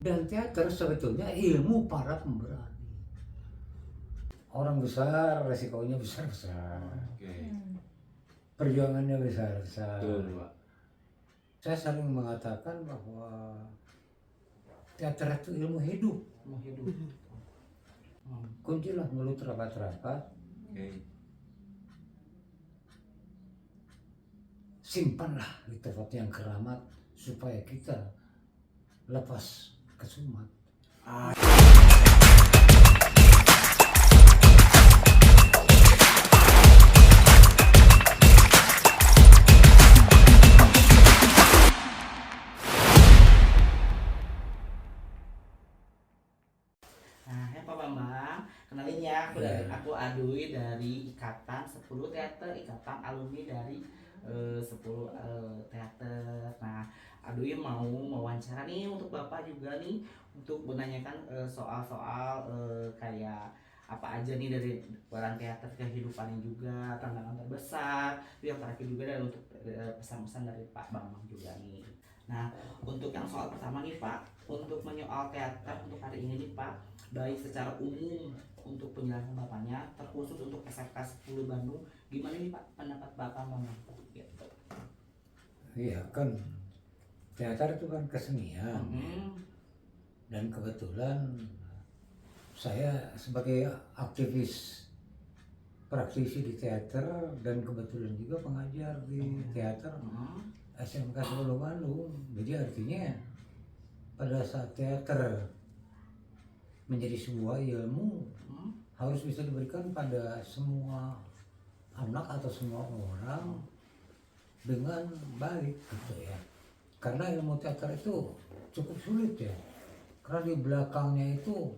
Dan teater sebetulnya ilmu para pemberani. Orang besar, resikonya besar-besar. Oke. Perjuangannya besar-besar. Betul, Pak. Saya sering mengatakan bahwa teater itu ilmu hidup. Mau hidup. Kuncilah mulut rapat-rapat, Oke. simpanlah di tempat yang keramat supaya kita lepas kesumat. Nah, ya Pak Bambang, kenalin ya, aku Adui dari Ikatan 10 Teater, Ikatan Alumni dari 10 teater. Nah, Adui mau wawancara nih untuk Bapak juga nih, untuk menanyakan soal-soal kayak apa aja nih dari peran teater kehidupannya juga, tantangan terbesar, yang terakhir juga dan untuk pesan-pesan dari Pak Bambang juga nih. Nah, untuk yang soal pertama nih Pak, untuk menyoal teater untuk hari ini nih Pak, baik secara umum untuk penjelasan Bapaknya, terkhusus untuk SMK 10 Bandung, gimana nih Pak pendapat Bapak Bambang? Gitu. Iya kan, teater itu kan kesenian. Dan kebetulan saya sebagai aktivis praktisi di teater dan kebetulan juga pengajar di teater SMK 10 Bandung. Jadi artinya pada saat teater menjadi sebuah ilmu harus bisa diberikan pada semua anak atau semua orang dengan baik gitu ya. Karena ilmu teater itu cukup sulit ya. Karena di belakangnya itu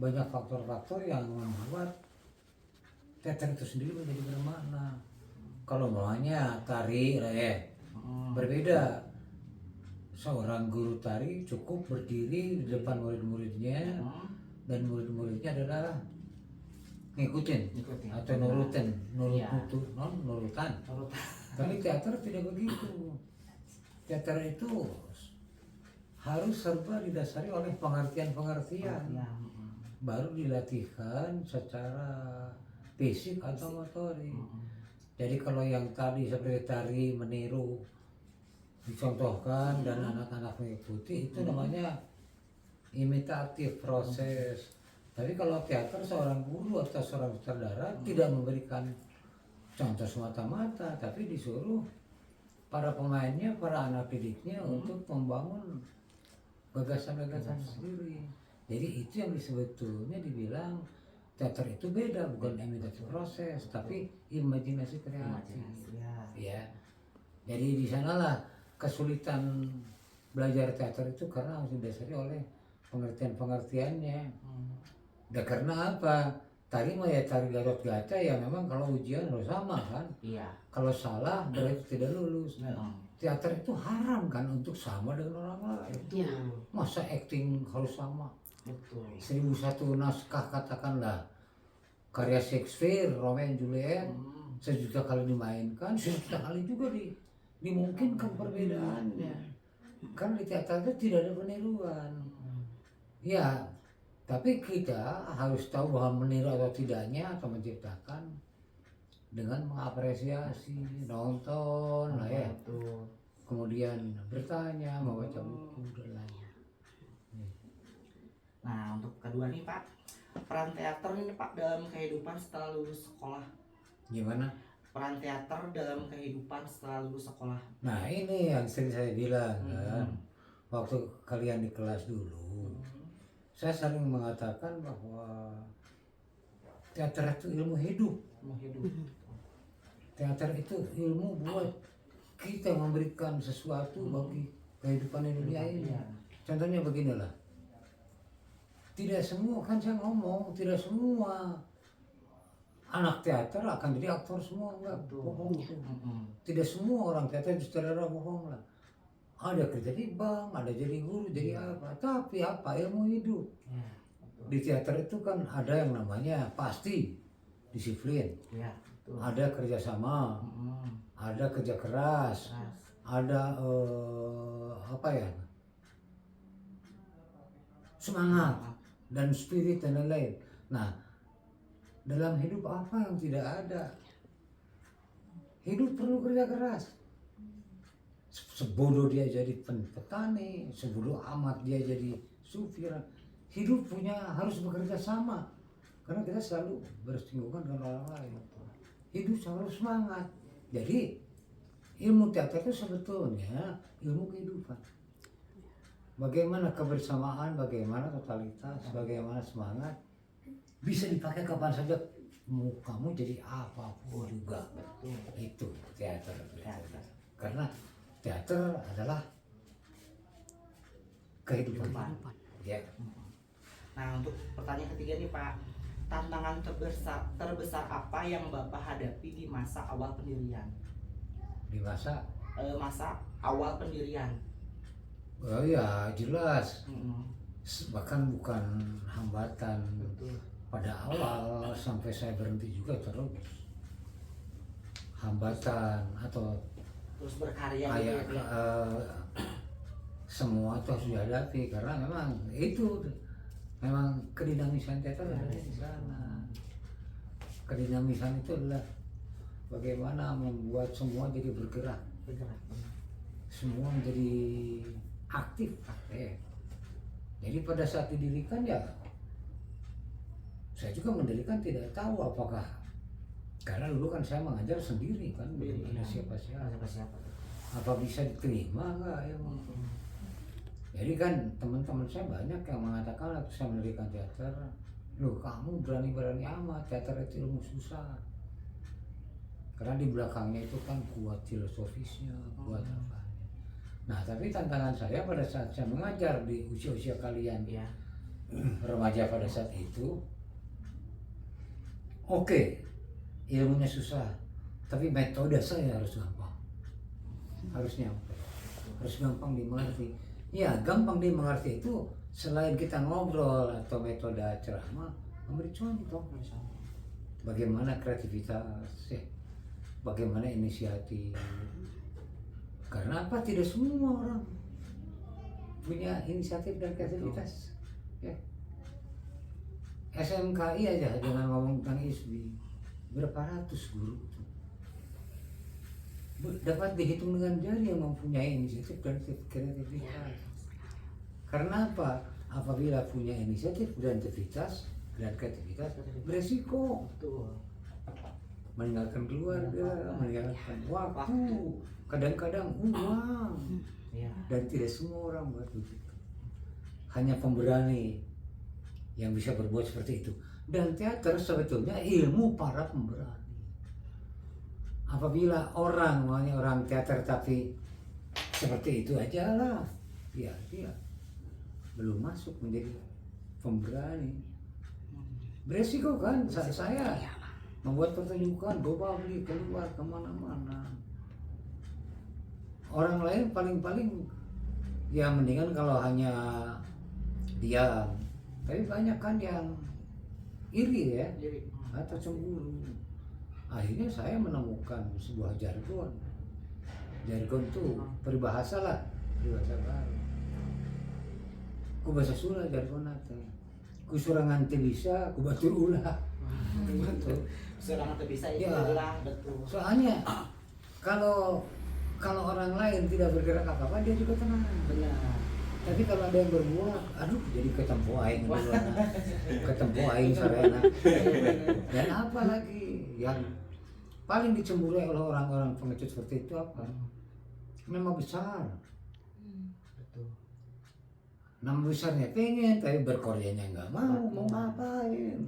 banyak faktor-faktor yang membuat teater itu sendiri menjadi bermakna. Kalau maunya tari berbeda. Seorang guru tari cukup berdiri di depan murid-muridnya dan murid-muridnya adalah ngikutin atau nurutan. Tapi teater tidak begitu. Teater itu harus serba didasari oleh pengertian-pengertian. Baru dilatihkan secara fisik atau motorik. Jadi kalau yang tadi seperti tari meniru dicontohkan dan anak-anak mengikuti, itu namanya imitatif proses. Tapi kalau teater seorang guru atau seorang sutradara tidak memberikan contoh semata-mata, tapi disuruh para pemainnya, para anak didiknya untuk membangun gagasan-gagasan sendiri. Jadi itu yang sebetulnya dibilang teater itu beda, bukan imitatif proses, tapi imajinasi kreatif. Ya. Jadi di sanalah kesulitan belajar teater itu karena harus didasari oleh pengertian-pengertiannya. Dan karena apa? Tari mah ya tari Gatot-Kaca ya memang kalau ujian harus sama kan? Iya. Kalau salah berarti tidak lulus. Teater itu haram kan untuk sama dengan orang lain. Iya. Masa acting harus sama? Betul. 1001 naskah katakanlah karya Shakespeare, Romeo and Juliet, 1.000.000 kali dimainkan, 1.000.000 kali juga dimungkinkan perbedaannya. Kan di teater itu tidak ada peniruan. Ya, tapi kita harus tahu bahwa meniru atau tidaknya atau menciptakan dengan mengapresiasi, nonton lah ya. Kemudian bertanya, membaca buku dan lain. Nah, untuk kedua nih Pak, peran teater ini Pak dalam kehidupan setelah lulus sekolah. Gimana? Peran teater dalam kehidupan setelah lulus sekolah. Nah ini yang sering saya bilang kan, waktu kalian di kelas dulu, saya sering mengatakan bahwa teater itu ilmu hidup. Teater itu ilmu buat kita memberikan sesuatu bagi kehidupan di dunia ini. Contohnya beginilah, tidak semua, kan saya ngomong, tidak semua anak teater akan jadi aktor semua, enggak, bohong. Tidak semua orang teater sutradara, bohong lah. Ada kerja di bank, ada jadi guru, jadi apa, tapi apa, ilmu hidup. Di teater itu kan ada yang namanya pasti disiplin, ada kerjasama, ada kerja keras, ada apa ya, semangat dan spirit dan lain-lain. Nah, dalam hidup apa yang tidak ada? Hidup perlu kerja keras. Sebodoh dia jadi petani, sebodoh amat dia jadi supir. Hidup harus bekerja sama. Karena kita selalu bersinggungan dengan orang lain. Hidup harus semangat. Jadi ilmu teater itu sebetulnya ilmu kehidupan. Bagaimana kebersamaan, bagaimana totalitas, bagaimana semangat bisa dipakai kapan saja. Kamu jadi apapun juga. Itu teater. Karena teater adalah kehidupan. Ya. Nah, untuk pertanyaan ketiga nih Pak, tantangan terbesar apa yang Bapak hadapi di masa awal pendirian? Di masa awal pendirian. oh ya jelas. Bahkan bukan hambatan. Betul. Pada awal sampai saya berhenti juga terus hambatan atau Terus berkarya kayak gitu ya. semua itu harus dihadapi karena memang kedinamisan teater ada di sana. Kedinamisan itu adalah bagaimana membuat semua jadi bergerak. Semua menjadi aktif. Jadi pada saat didirikan ya saya juga mendirikan tidak tahu apakah, karena dulu kan saya mengajar sendiri kan, belum ada siapa-siapa. Apa bisa diterima enggak ya? Jadi kan teman-teman saya banyak yang mengatakan waktu saya mendirikan teater, loh kamu berani-berani amat, teater itu ilmu susah. Karena di belakangnya itu kan kuat filosofisnya, kuat apa. Nah tapi tantangan saya pada saat saya mengajar di usia-usia kalian ya, remaja pada saat itu, oke, ilmunya susah, tapi metode saya harus gampang, harus nyampe, harus gampang dimengerti. Ya, gampang dimengerti itu selain kita ngobrol atau metode ceramah, memberi contoh, bagaimana kreativitas, bagaimana inisiatif. Karena apa? Tidak semua orang punya inisiatif dan kreativitas. Ya. SMKI aja dengan ngomong tentang ISBI berapa ratus guru dapat dihitung dengan jari yang mempunyai inisiatif dan kreativitas. Karena apa? Apabila punya inisiatif dan kreativitas beresiko meninggalkan keluarga, meninggalkan waktu, kadang-kadang uang, dan tidak semua orang buat begitu. Hanya pemberani yang bisa berbuat seperti itu. Dan teater sebetulnya ilmu para pemberani. Apabila orang teater tapi seperti itu aja lah, ya dia belum masuk menjadi pemberani. Beresiko kan, saya membuat pertunjukan, bawa beli keluar kemana-mana. Orang lain paling-paling ya mendingan kalau hanya diam. Tapi banyak kan yang iri ya, atau cemburu. Akhirnya saya menemukan sebuah jargon. Jargon itu peribahasa lah, peribahasa baru. Ku bahasa Sunda jargon nate. Ku surangan teu bisa, ku batur ulah. Betul. Surangan teu bisa ya, ulah, betul. Soalnya kalau orang lain tidak bergerak apa-apa, dia juga tenang. Benar. Tapi kalau ada yang berbuat, aduh jadi ketempo aing ketempo aing sarena. Dan apa lagi yang paling dicemburuai oleh orang-orang pengecut seperti itu apa? Nama besar. Betul. Nama besarnya pengen, tapi berkoryanya nggak mau ngapain?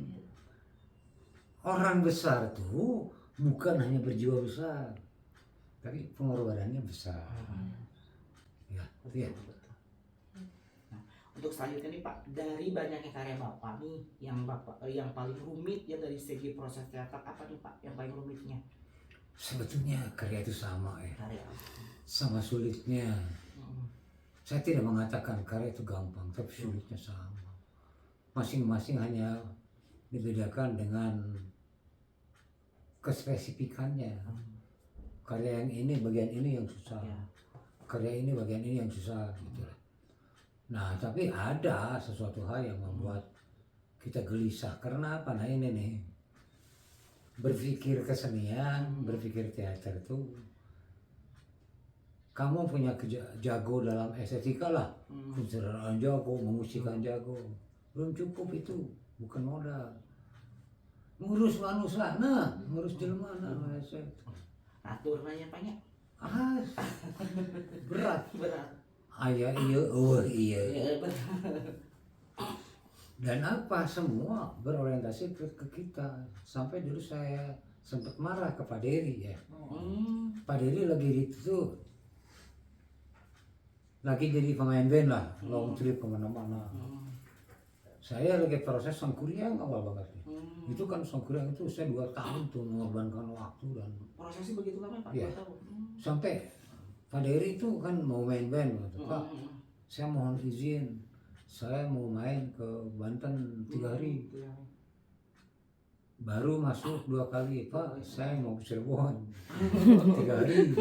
Orang besar tuh bukan hanya berjiwa besar, tapi pengorbanannya besar. Ya, itu ya. Untuk selanjutnya nih Pak, dari banyaknya karya Bapak nih, yang paling rumit ya dari segi proses teater apa nih Pak yang paling rumitnya? Sebetulnya karya itu sama ya. Karya. Sama sulitnya. Saya tidak mengatakan karya itu gampang, tapi sulitnya sama. Masing-masing hanya dibedakan dengan kespesifikannya. Karya yang ini bagian ini yang susah. Karya ini bagian ini yang susah gitu. Nah, tapi ada sesuatu hal yang membuat kita gelisah. Karena apa? Nah ini nih, berpikir kesenian, berpikir teater itu, kamu punya jago dalam estetika lah, pencerahan jago, memusikan jago, belum cukup itu, bukan modal. Ngurus manusia, nah, ngurus jelema, nah, atur nanya banyak. Berat. Berat. Iya, iya. Dan apa semua berorientasi ke kita. Sampai dulu saya sempat marah ke Pak Dery ya. Pak Dery lagi itu lagi jadi pemain band lah, long trip kemana-mana. Saya lagi proses sangkuriang awal banget nih. Itu kan sangkuriang itu saya 2 tahun tuh mengorbankan waktu dan prosesnya begitu lama Pak? Ya. 2 tahun. Sampai Pak Dery itu kan mau main band gitu. Pak, saya mohon izin, saya mau main ke Banten 3 hari. Baru masuk 2 kali, Pak, saya mau ke Cirebon 3 hari.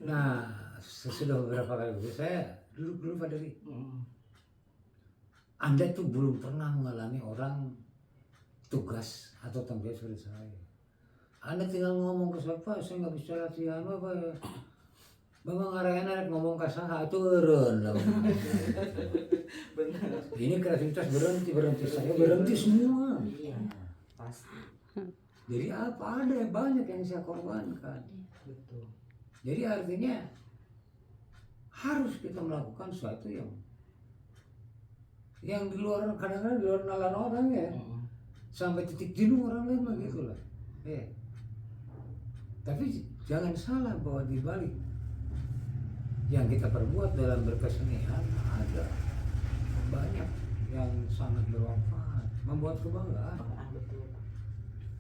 Nah, sesudah beberapa kali saya dulu Pak Dery, Anda tuh belum pernah mengalami orang tugas atau tanggung jawab seperti saya. Anda tinggal ngomong ke siapa, saya nggak bisa latihan apa ya. Memang arahnya ngomong ke saya itu eren lah. Benar. Ini kreativitas berhenti, saya berhenti semua. Iya, pasti. Jadi apa, ada banyak yang saya korbankan. Betul. Jadi artinya harus kita melakukan sesuatu yang di luar, kadang-kadang di luar nalar orang ya. Sampai titik jenuh orang lain begitu lah. Tapi jangan salah bahwa di balik yang kita perbuat dalam berkesenian ada banyak yang sangat bermanfaat, membuat kebanggaan. Betul.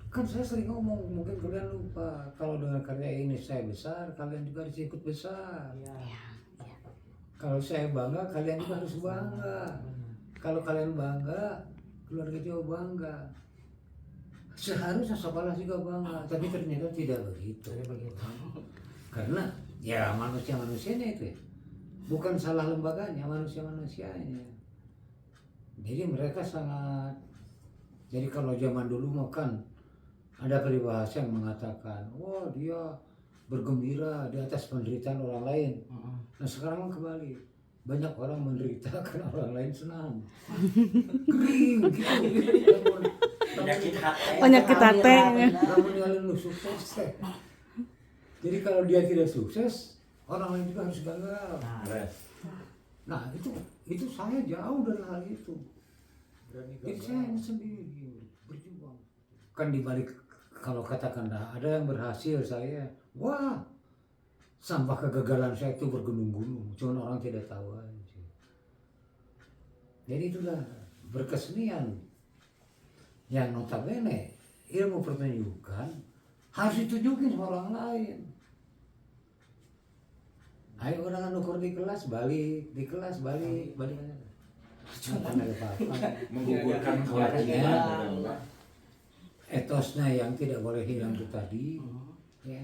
Kan saya sering ngomong, mungkin kalian lupa, kalau dengan karya ini saya besar, kalian juga harus ikut besar. Kalau saya bangga, kalian juga harus bangga. Kalau kalian bangga, keluarga juga bangga. Seharusnya sekolah juga bangga, tapi ternyata tidak begitu. Karena ya manusia-manusianya itu ya. Bukan salah lembaganya, manusia-manusianya. Jadi mereka sangat, jadi kalau zaman dulu makan ada peribahasa yang mengatakan, wah dia bergembira di atas penderitaan orang lain. Nah sekarang kembali, banyak orang menderita karena orang lain senang. Kering gitu. Penyakit hati. Namun yang lu sukses. Jadi kalau dia tidak sukses, orang lain juga harus gagal. Nah itu saya jauh dari hal itu. Jadi saya sendiri berjuang. Kan dibalik kalau katakanlah ada yang berhasil, saya wah sampah kegagalan saya itu bergunung-gunung, cuma orang tidak tahu aja. Jadi itulah berkesenian yang notabene ilmu pertunjukan harus ditunjukin sama orang lain. Ayo orang ukur di kelas balik, di kelas balik. Cuma ada apa-apa. Menggugurkan kewajiban. Etosnya yang tidak boleh hilang itu tadi, ya,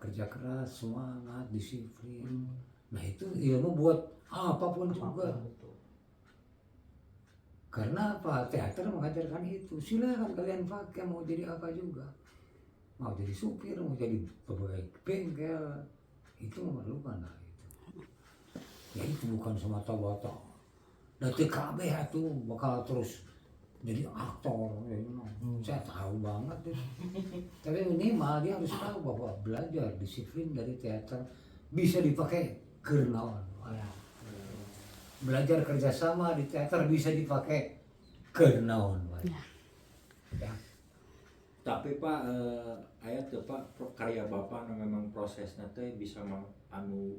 kerja keras, semangat, disiplin. Nah itu ilmu buat apapun juga. Karena apa? Teater mengajarkan itu. Silakan kalian pakai, mau jadi apa juga. Mau jadi supir, mau jadi pegawai bengkel, itu memerlukan hal itu. Ya itu bukan semata-mata. Nanti KB itu bakal terus jadi aktor. Saya tahu banget deh. Tapi minimal dia harus tahu bahwa belajar disiplin dari teater bisa dipakai kenaon. Belajar kerjasama di teater bisa dipakai kenaon. Ya. Tapi Pak, ayat tuh Pak, karya Bapak memang prosesnya teh bisa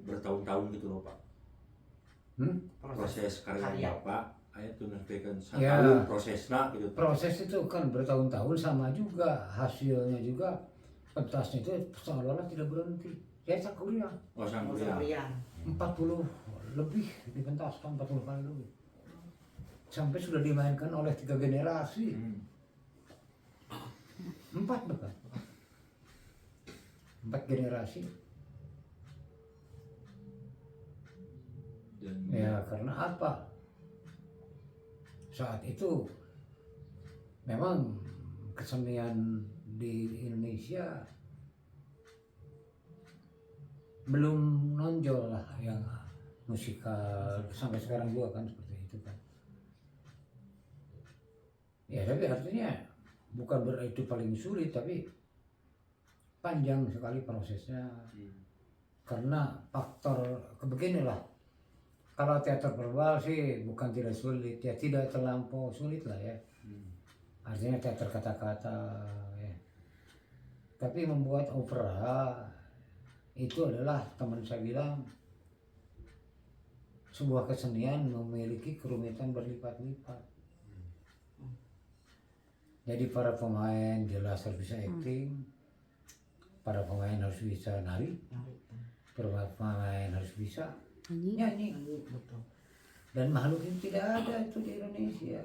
bertahun-tahun gitu loh Pak. Proses karya Bapak, ayat tuh ngertikan Ya, prosesnya gitu. Proses itu kan bertahun-tahun, sama juga hasilnya juga pentasnya itu seolah-olah tidak berhenti. Ya saya kuliah. Oh sang kuliah. 40 lebih dipentaskan, 40 kali lebih. Sampai sudah dimainkan oleh 3 generasi. 4 bahkan. 4 generasi. Ya karena apa? Saat itu memang kesenian di Indonesia belum nonjol lah yang musikal sampai sekarang juga kan seperti itu kan. Ya tapi artinya bukan berarti itu paling sulit, tapi panjang sekali prosesnya karena faktor beginilah. Kalau teater verbal sih bukan tidak sulit, ya tidak terlampau sulit lah ya. Artinya teater kata-kata ya. Tapi membuat opera itu adalah, teman saya bilang, sebuah kesenian memiliki kerumitan berlipat-lipat. Jadi para pemain jelas harus bisa acting, para pemain harus bisa nari, para pemain harus bisa nyanyi. Betul. Dan makhluk itu tidak ada itu di Indonesia.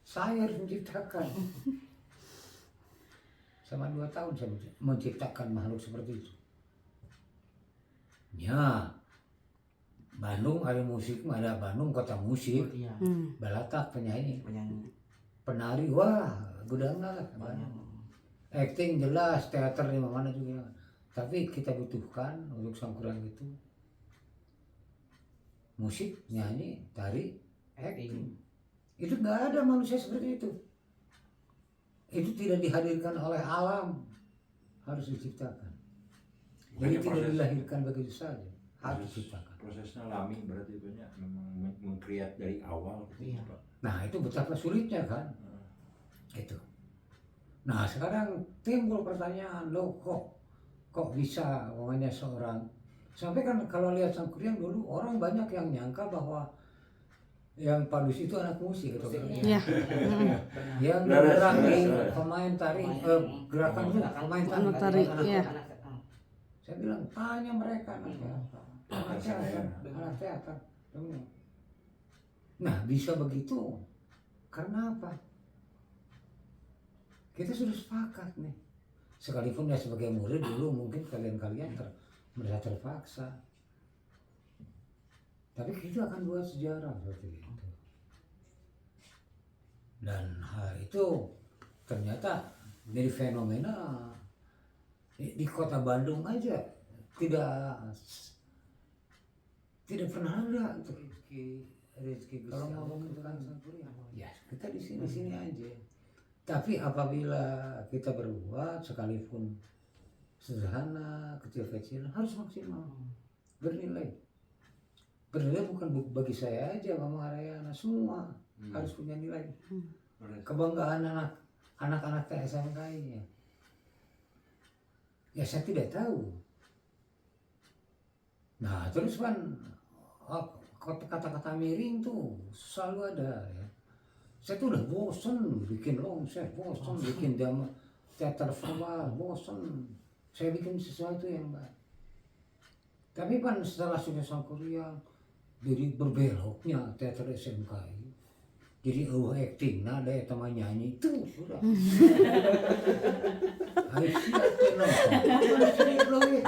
Saya harus menciptakan. Selama 2 tahun saya menciptakan makhluk seperti itu. Ya, Bandung ada musik, ada Bandung kota musik, Iya. Balatak penyanyi, Penyanyi penari, wah gudangnya lah. banyak. Acting jelas, teater di mana juga. Tapi kita butuhkan untuk Sangkuriang itu musik, nyanyi, tari, acting. Itu nggak ada manusia seperti itu. Itu tidak dihadirkan oleh alam, harus diciptakan. Jadi tidak dilahirkan begitu saja, harus diciptakan. Prosesnya lami berarti banyak memang mengkreat dari awal gitu Iya. Pak. Nah itu betapa sulitnya kan, itu. Nah sekarang timbul pertanyaan, loh kok bisa namanya seorang, sampai kan kalau lihat Sangkuriang dulu orang banyak yang nyangka bahwa yang Padus itu anak musik gitu kan. Iya. Yang Benar, bergerak di benar. pemain tari, gerakan itu pemain tari. Anak tari, anak- iya. Saya bilang tanya mereka anak teater, anak teater, anak teater. Nah bisa begitu karena apa? Kita sudah sepakat nih. Sekalipun ya sebagai murid dulu mungkin kalian-kalian merasa terpaksa. Tapi kita akan buat sejarah seperti itu. Dan hal itu ternyata jadi fenomena di kota Bandung aja tidak pernah ada itu. Rizky kalau ngomong tentang Sangkuriang, ya kita di sini aja. Tapi apabila kita berbuat sekalipun sederhana, kecil-kecil, harus maksimal, bernilai. Bernilai bukan bagi saya aja, Mama Arayana, semua harus punya nilai. Kebanggaan anak-anak TSMK ini. Ya saya tidak tahu. Nah terus kan kata-kata miring tuh selalu ada ya. Saya tuh udah bosen bikin longset, bosen bikin teater verbal, bosen. Saya bikin sesuatu yang baik. Tapi kan setelah sudah Sangkuriang, jadi berbeloknya teater SMK ini. Jadi acting, nada ya teman nyanyi itu sudah. Harus siap acting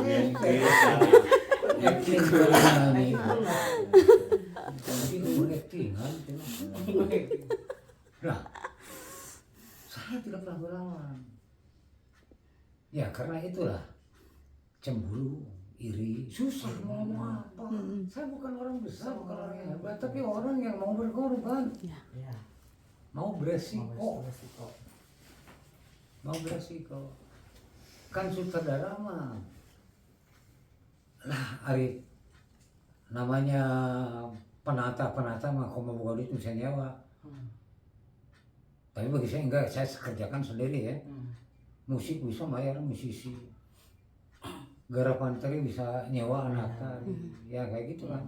nyanyi. Jadi acting kan. Nah, saya tidak pernah berlawan. Ya karena itulah cemburu, iri, susah mau ngomong apa. Saya bukan orang besar, bukan orang yang hebat, tapi orang yang mau berkorban, Iya. mau beresiko. Mau beresiko. Kan sutradara mah, lah Ari, namanya penata mah kalau mau buka duit bisa nyewa. Tapi bagi saya enggak, saya kerjakan sendiri ya. Musik bisa bayar musisi, garapan tari bisa nyewa anak tari, ya kayak gitu kan.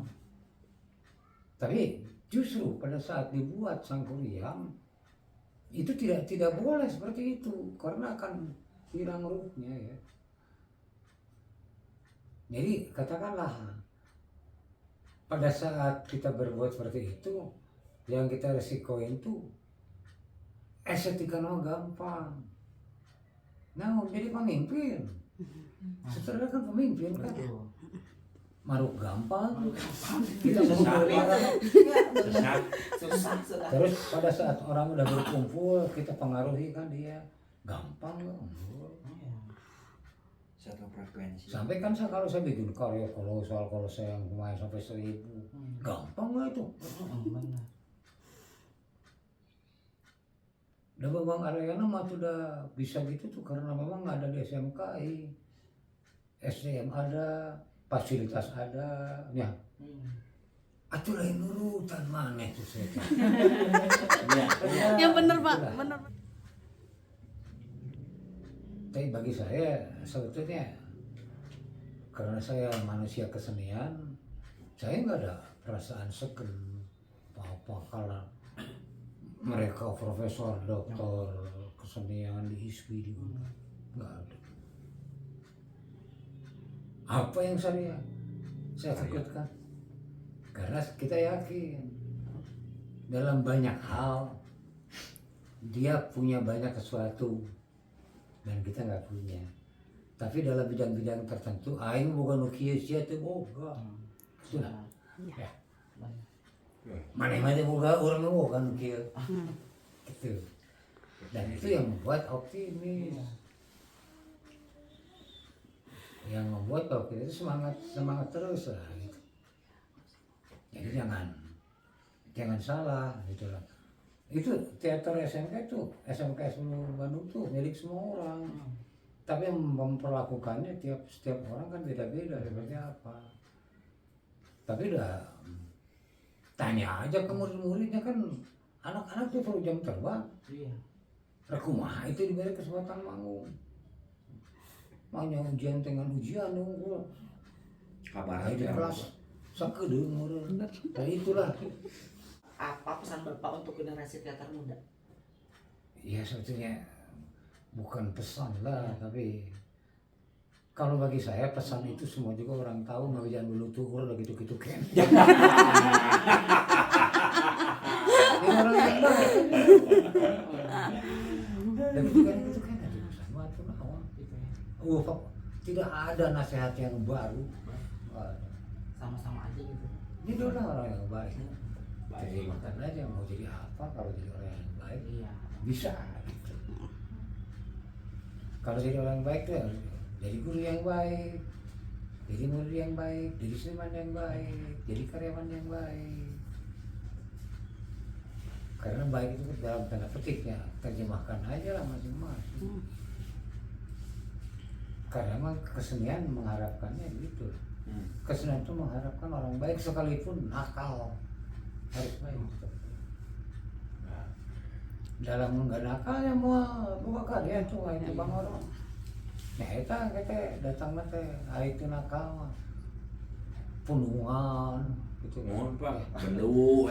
Tapi justru pada saat dibuat Sangkuriang itu tidak boleh seperti itu karena akan hilang ruhnya ya. Jadi katakanlah pada saat kita berbuat seperti itu, yang kita resikoin tuh estetika gampang. Nah, jadi pemimpin. Sutradara kan pemimpin kan. maruk gampang. Kita Susah. kumpul bareng. Iya, benar. Susah. Susah. Terus pada saat orang udah berkumpul, kita pengaruhi kan dia gampang loh. Iya. Satu frekuensi. Sampai kan kalau saya bikin karya kolosal, kalau saya yang kemarin sampai 1000, gampang lah itu. Benar. Dan Bang Aryana mah sudah bisa gitu tuh karena memang ada di SMKI, SDM ada, fasilitas ada, ya. Atuh lain urutan mana tuh saya. Ya bener Pak, Itulah. bener. Tapi bagi saya sebetulnya karena saya manusia kesenian, saya nggak ada perasaan segen apa kalau mereka profesor, doktor kesenian di ISPI di nggak ada. Apa yang saya takutkan? Karena kita yakin dalam banyak hal dia punya banyak sesuatu dan kita nggak punya. Tapi dalam bidang-bidang tertentu, aing bukan nukieu sia teu boga. Itulah. Ya. Mana-mana boga urang boga nukieu. Gitu. Dan itu yang membuat optimis. Yang membuat kalau kita itu semangat terus lah gitu. Jadi jangan salah gitu lah. Itu teater SMK itu, SMK 10 Bandung tuh milik semua orang. Tapi yang memperlakukannya setiap orang kan beda-beda seperti apa. Tapi udah tanya aja ke murid-muridnya kan, anak-anak tuh perlu jam terbang. Iya. Rekumaha itu diberi kesempatan manggung. Makanya ujian dengan ujian nunggu. Kabar Di kelas sakedeung meureun. Nah itulah. Apa pesan Bapak untuk generasi teater muda? Ya sebetulnya bukan pesan lah, tapi kalau bagi saya pesan itu semua juga orang tahu, nggak jangan dulu tuhur lah gitu-gitu kan. Ini orang yang baik. Dan itu kan ada pesan waktu awal. Tidak ada nasihat yang baru. Sama-sama aja gitu. Ini adalah orang yang baik. Jadi makan aja mau jadi apa kalau jadi orang yang baik. Iya. Bisa gitu. Kalau jadi orang baik tuh jadi guru yang baik, jadi murid yang baik, jadi seniman yang baik, jadi karyawan yang baik. Karena baik itu dalam tanda petiknya, terjemahkan aja lah masing-masing. Karena memang kesenian mengharapkannya gitu. Kesenian itu mengharapkan orang baik sekalipun nakal harus baik. Dalam nggak nakalnya mau buka karya tuh itu bang orang. Nah itu kita datang nanti itu nakal mah pundungan gitu. Mohon Pak, bendu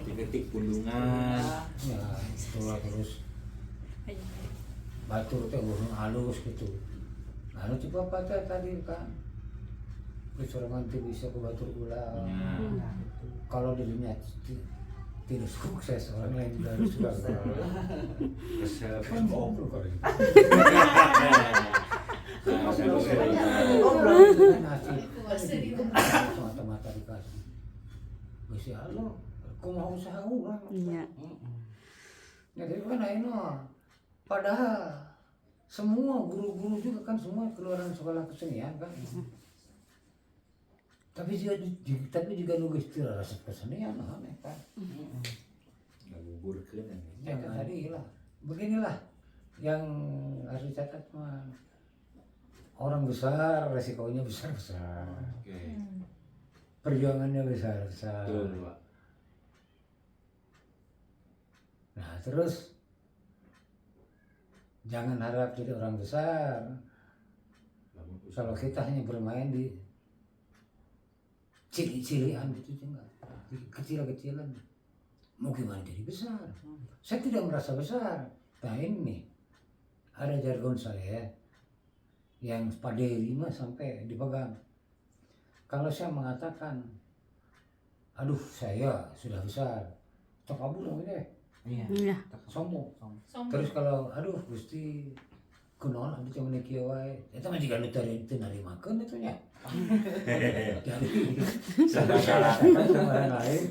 ketik pundungan. Ya itulah terus batu teh urang halus gitu. Lalu coba apa tadi kan kecurangan itu bisa ke batu ulang. Kalau dirinya tidak sukses, orang lain juga harus sukses. Kan ngobrol kali. Ngobrol nasib. Mata-mata dikasih. Masih halo, aku mau usaha ulang. Iya. Jadi kan ini padahal semua guru-guru juga kan semua keluaran sekolah kesenian kan. Tapi juga nulis rasa kesenian aneh kan. Ngabuburkeun Ya tadi lah, beginilah yang harus dicatat mah orang besar resikonya besar-besar, Oke. perjuangannya besar-besar. Betul Pak. Nah terus jangan harap jadi orang besar kalau kita hanya bermain di cili-cilian gitu enggak, kecil-kecilan. Mau gimana jadi besar? Saya tidak merasa besar. Nah ini ada jargon saya yang paderi mah sampai dipegang. Kalau saya mengatakan, aduh saya sudah besar, cok kabur namanya, Iya. Iya. sombong. Terus kalau aduh Gusti kunaon abdi teh meuni kieu wae eta mah jiga nu teu narimakeun itu nya jadi sama lain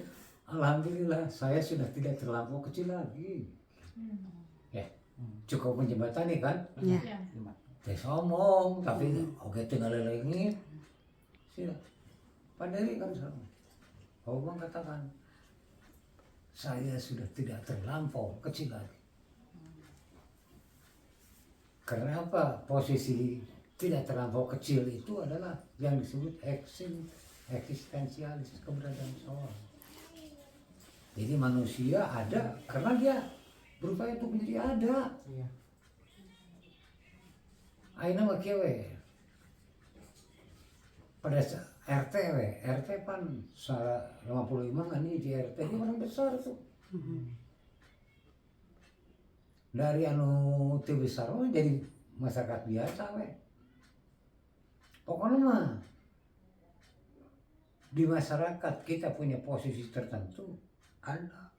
alhamdulillah saya sudah tidak terlampau kecil lagi ya cukup menjembatani kan Ya. teh somong tapi oke teu ngalelengit sila pandiri kan sama Bang katakan saya sudah tidak terlampau kecil lagi. Karena apa? Posisi tidak terlampau kecil itu adalah yang disebut eksistensialis, keberadaan seorang. Jadi manusia ada karena dia berupaya untuk menjadi ada. Iya. Aina mah kieu we. Pada RT we, RT pan 55 kan ini di RT ini orang besar tuh. Dari anu teu besar mah jadi masyarakat biasa we. Pokoknya mah di masyarakat kita punya posisi tertentu ada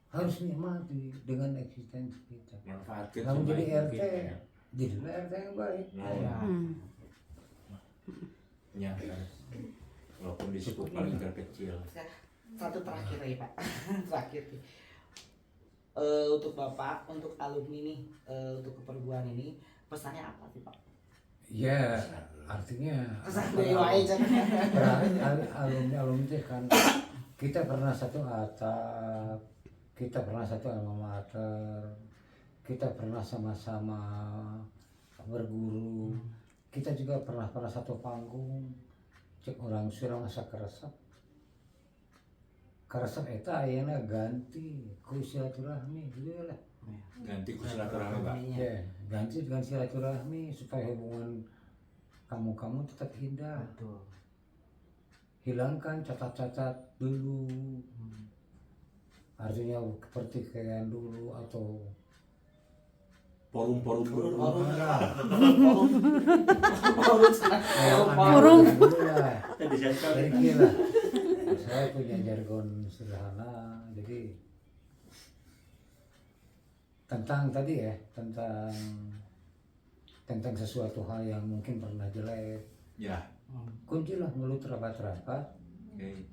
harus nikmati dengan eksistensi kita. Manfaatkan Kalau jadi sebaik RT, mungkin, ya. jadilah RT yang baik. Iya. Ya, harus. Walaupun disebut paling terkecil. Satu terakhir ya Pak. Terakhir nih. Untuk Bapak, untuk alumni nih, untuk keperguruan ini, pesannya apa sih Pak? Ya, artinya Pesan dari wae alumni teh kan kita pernah satu atap, kita pernah satu alma mater, kita pernah sama-sama berguru, kita juga pernah satu panggung. Cek orang surang asa keresep eta ayeuna ganti ku silaturahmi gitu lah. Ganti ku silaturahmi, Pak. Ya, ganti dengan silaturahmi supaya hubungan kamu tetap indah. Betul. Hilangkan cacat-cacat dulu, artinya pertikaian dulu atau Forum-forum dulu. Forum. Tadi saya Jadi gila, saya punya jargon sederhana, jadi tentang tadi ya, tentang sesuatu hal yang mungkin pernah jelek, Ya. kuncilah mulut rapat-rapat, Oke.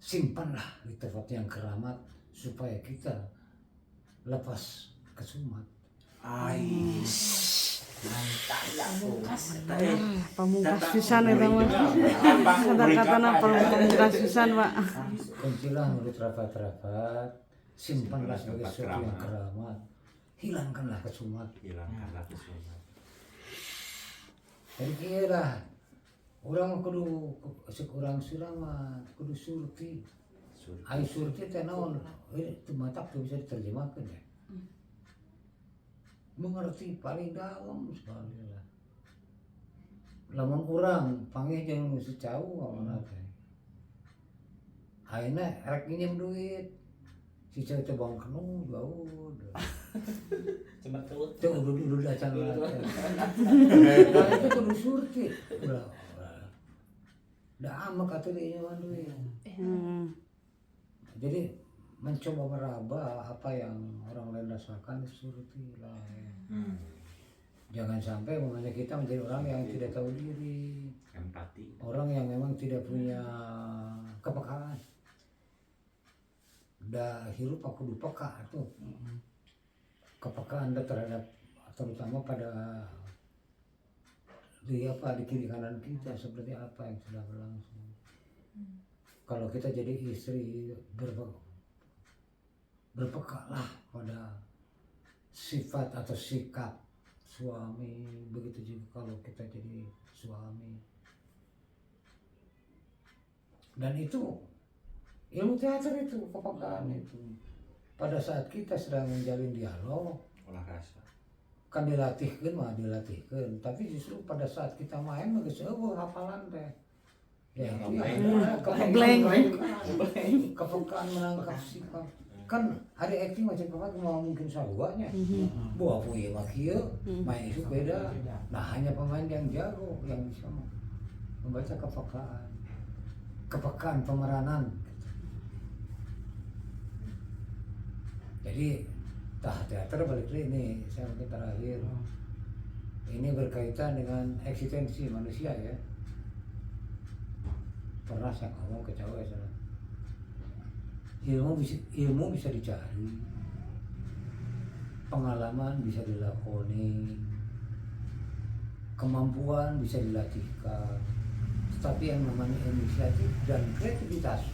simpanlah di tempat yang keramat supaya kita lepas kesumat. Pamungkas pisan eta mah. Kata-katana pamungkas pisan, Pak. Kuncilah mulut rapat-rapat, simpanlah sebagai sesuatu yang keramat, hilangkanlah kesumat. Hilangkanlah kesumat. Jadi kira orang kudu sekurang surang mah kudu surti. Ai surti teh naon? Itu mata teu bisa diterjemahkan ya. Mengerti paling dalam sekali lah. Lamun urang panggih jeung si cau ngomongna teh. Ayeuna rek minjem duit. Si cau teh bang kenu jauh. Cuma tuh. Teu udah acan lah. Nah itu kudu surti. Udah. Da amak atuh deui mah duit. Jadi mencoba meraba apa yang orang lain rasakan surti lah. Jangan sampai umpamanya kita menjadi orang yang tidak tahu diri, Empati. orang yang memang tidak punya kepekaan. Da hirup aku kudu peka tuh. Kepekaan terhadap terutama pada di kiri kanan kita seperti apa yang sudah berlangsung. Kalau kita jadi istri berpekalah pada sifat atau sikap suami, begitu juga kalau kita jadi suami. Dan itu ilmu teater itu, kepekaan itu. Pada saat kita sedang menjalin dialog, Olah rasa. kan dilatihkan, tapi justru pada saat kita main geus eueuh hafalan teh. Ya, kepekaan menangkap sikap. Kan hari acting macam apa mau mungkin saruanya. Buah puye mah kieu, main itu beda. Nah, hanya pemain yang jago yang bisa membaca kepekaan. Kepekaan pemeranan. Jadi teater balik lagi ini saya mungkin terakhir. Ini berkaitan dengan eksistensi manusia ya. Pernah saya ngomong ke cewek sana, ilmu bisa dicari, pengalaman bisa dilakoni, kemampuan bisa dilatihkan, tetapi yang namanya inisiatif dan kreativitas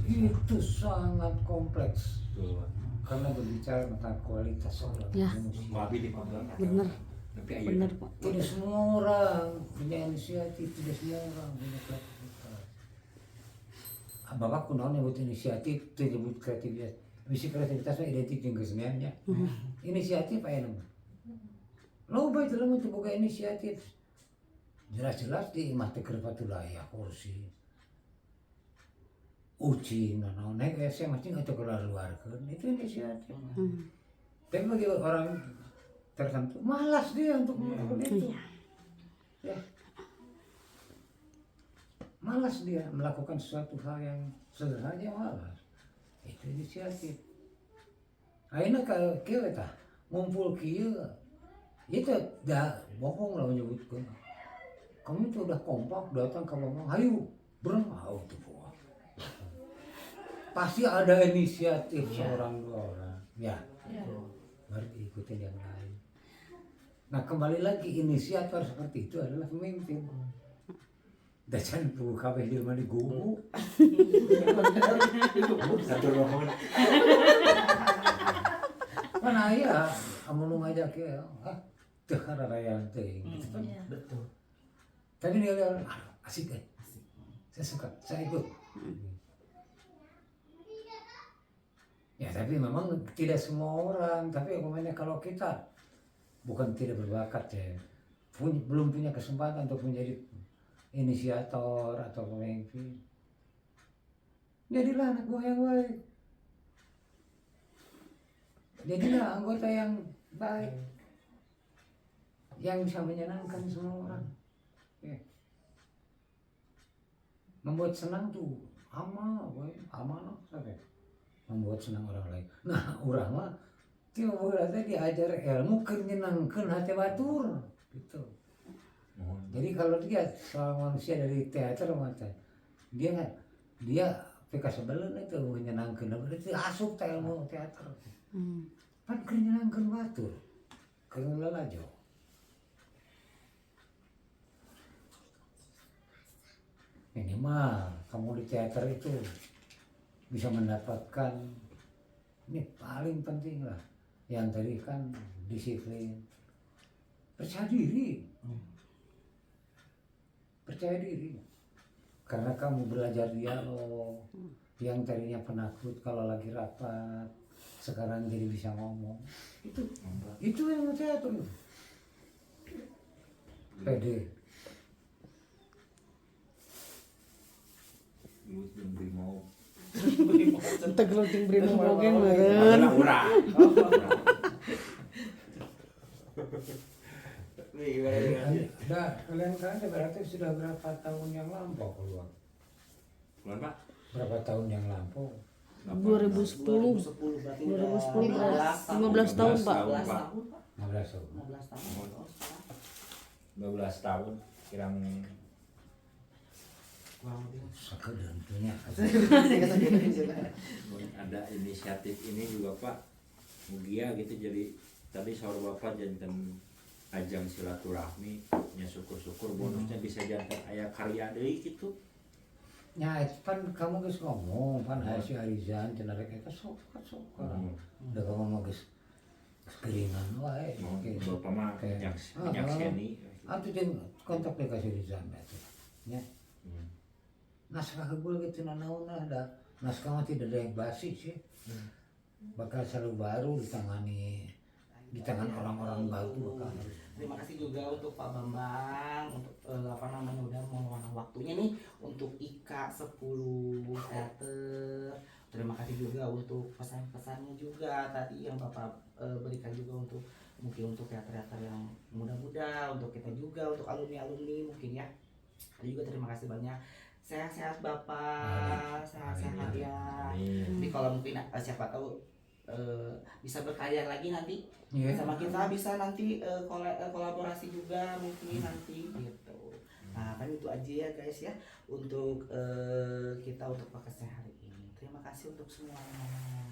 itu sangat kompleks. Betul. Karena berbicara tentang kualitas seorang Ya. manusia. Babi di panggang. Bener, Tapi ayo. bener Pak. Tidak semua orang punya inisiatif, tidak semua orang punya kreativitas. Bapak kunaon nyebut inisiatif, itu nyebut kreativitas. Bisa kreativitasnya identik dengan keseniannya. Inisiatif apa nama? Loba itu lah untuk buka inisiatif. Jelas-jelas di imah teh keur patulaya kursi. Ucing, naik saya mesti nggak keluar-keluarkan, itu inisiatif. Tapi bagi orang tertentu malas dia untuk melakukan itu. Ya. Malas dia melakukan sesuatu hal yang sederhana, malas. Itu inisiatif. Akhirnya kalau kita ngumpul kieu, itu dah bohong lah menyebutkan. Kamu itu udah kompak datang ke Bambang, ayo berengau tuh buah. Pasti ada inisiatif seorang dua orang, ya. Baru diikutin yang lain. Nah kembali lagi inisiator seperti itu adalah pemimpin. Dacan pu kabeh di rumah di gugu. Satu rohon. Mana ya, amun ngajak ya, teu kararayan teh. Betul. Tapi dia bilang, asik kan? Saya suka, saya ikut. Ya tapi memang tidak semua orang, tapi umpamanya kalau kita bukan tidak berbakat ya, belum punya kesempatan untuk menjadi inisiator atau pemimpin, jadilah anak buah yang baik, jadilah anggota yang baik, yang bisa menyenangkan semua orang. Ya. Membuat senang tuh amal, amanah sampai membuat senang orang lain. Nah, orang mah tiba berarti diajar ilmu kenyenangkan hati batur gitu. Jadi kalau dia seorang manusia dari teater mata dia peka sebelum itu menyenangkan, berarti asup ilmu teater. Kan kenyenangkan batur, kengelola lalajo. Minimal kamu di teater itu bisa mendapatkan, ini paling penting lah, yang tadi kan disiplin, percaya diri, karena kamu belajar dialog, yang tadinya penakut kalau lagi rapat, sekarang jadi bisa ngomong, itu yang teater, pede. Beri mau. Tegeluting brimo oge Adalah meureun. urang. Nah, kalian kan berarti sudah berapa tahun yang lampau keluar? Bulan Pak? Berapa tahun yang lampau? 2010. 2010 berarti 2010 udah 15 tahun Pak. 15 tahun Pak. 15 tahun. 15 tahun. 12 tahun kirang Kurang lebih. Sekedar tentunya. ada inisiatif ini juga Pak Mugia gitu, jadi tadi sahur Bapak jantan ajang silaturahmi nya syukur-syukur bonusnya bisa jantan aya karya deui gitu. Ya, kan kamu geus ngomong kan aya si Arizan cenah rek eta sok. Da kamu mah geus keringan wae. Bapak mah Kayak- nyakseni. Atuh jeung kontak deui ka si Arizan atuh. Nya. Naskah heubul gitu nanaon ada. Naskah mah tidak ada yang basi sih. Bakal selalu baru ditangani di tangan orang-orang baru bakal harus. Terima kasih juga untuk Pak Bambang untuk udah meluangkan waktunya nih untuk IKA 10 teater. Terima kasih juga untuk pesan-pesannya juga tadi yang Bapak berikan juga untuk mungkin untuk teater-teater yang muda-muda, untuk kita juga, untuk alumni-alumni mungkin ya. Juga terima kasih banyak. Sehat-sehat Bapak, sehat-sehat ya. Jadi kalau mungkin siapa tahu bisa berkarya lagi nanti Iya. sama kita, bisa nanti kolaborasi juga mungkin nanti gitu. Nah kan itu aja ya guys ya untuk kita untuk podcastnya hari ini. Terima kasih untuk semuanya.